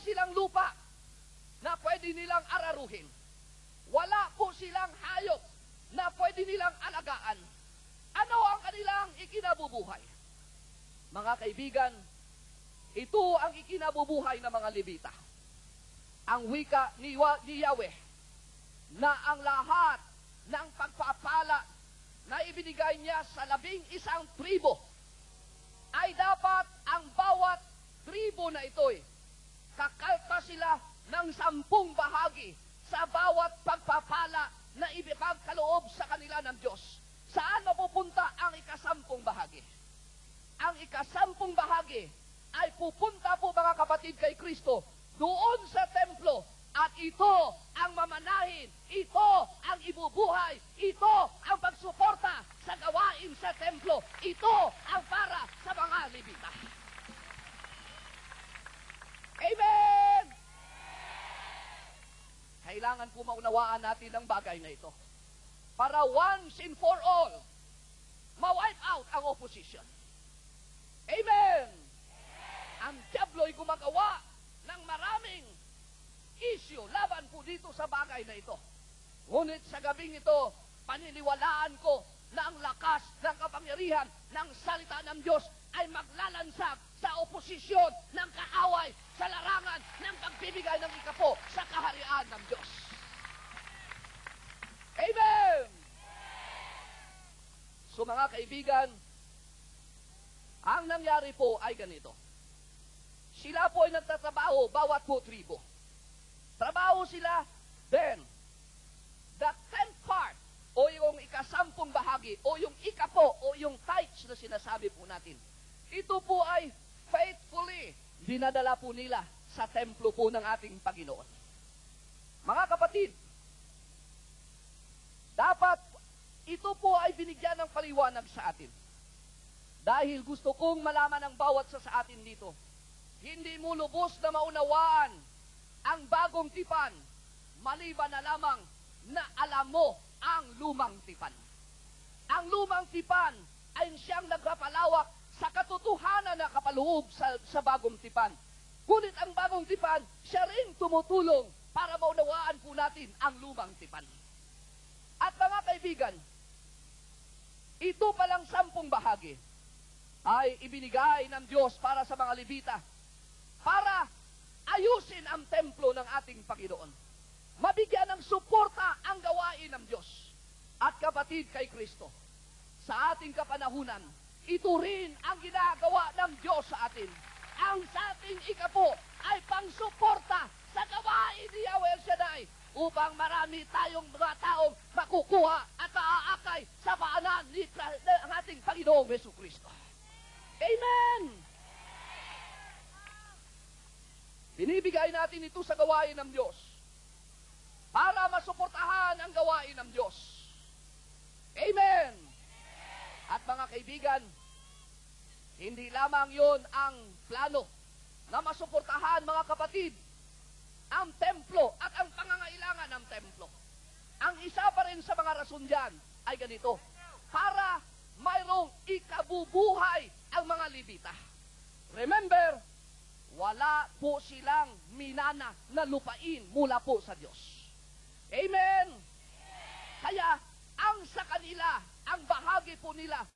silang lupa na pwede nilang araruhin. Wala po silang hayop na pwede nilang alagaan. Ano ang kanilang ikinabubuhay? Mga kaibigan, ito ang ikinabubuhay ng mga Levita. Ang wika ni Yahweh na ang lahat ng pagpapala na ibinigay niya sa 11 tribo ay dapat ang bawat tribo na ito'y kakalta sila ng 10 bahagi sa bawat pagpapala na ibigagkaloob sa kanila ng Diyos. Saan mapupunta ang ika-10 bahagi? Ang ika-10 bahagi ay pupunta po mga kapatid kay Kristo doon sa templo, at ito ang mamanahin, ito ang ibubuhay, ito ang pagsuporta sa gawain sa templo, ito ang para sa mga Levita. Amen! Kailangan po maunawaan natin ang bagay na ito para once and for all ma-wipe out ang opposition. Amen! Ang diablo'y gumagawa ng maraming issue laban po dito sa bagay na ito. Ngunit sa gabing ito, paniniwalaan ko na ang lakas ng kapangyarihan ng salita ng Diyos ay maglalansag sa oposisyon ng kaaway sa larangan ng pagbibigay ng ikapo sa kaharian ng Diyos. Amen! So mga kaibigan, ang nangyari po ay ganito. Sila po ay nagtatrabaho, bawat po tribo. Trabaho sila, then, the 10th part, o yung ika-10 bahagi, o yung ikapo, o yung tithes na sinasabi po natin, ito po ay faithfully dinadala po nila sa templo po ng ating Panginoon. Mga kapatid, dapat ito po ay binigyan ng paliwanag sa atin. Dahil gusto kong malaman ng bawat sa atin dito, hindi mo lubos na maunawaan ang bagong tipan, maliban na lamang na alam mo ang lumang tipan. Ang lumang tipan ay siyang nagpapalawak sa katotohanan na kapaloob sa bagong tipan. Ngunit ang bagong tipan, siya rin tumutulong para maunawaan po natin ang lumang tipan. At mga kaibigan, ito palang 10 bahagi ay ibinigay ng Diyos para sa mga Levita para ayusin ang templo ng ating Panginoon. Mabigyan ng suporta ang gawain ng Diyos. At kapatid kay Kristo, sa ating kapanahunan, ito rin ang ginagawa ng Diyos sa atin. Ang sa ating ikapo ay pangsuporta sa gawain ni Yahweh El Shaddai upang marami tayong mga taong makukuha at maaakay sa paanan ng ating Panginoong Jesucristo. Amen! Binibigay natin ito sa gawain ng Diyos para masuportahan ang gawain ng Diyos. Amen! At mga kaibigan, hindi lamang yon ang plano na masuportahan mga kapatid ang templo at ang pangangailangan ng templo. Ang isa pa rin sa mga rason dyan ay ganito, para mayroong ikabubuhay ang mga Levita. Remember, wala po silang minana na lupain mula po sa Diyos. Amen! Kaya, ang sa kanila, ang bahagi po nila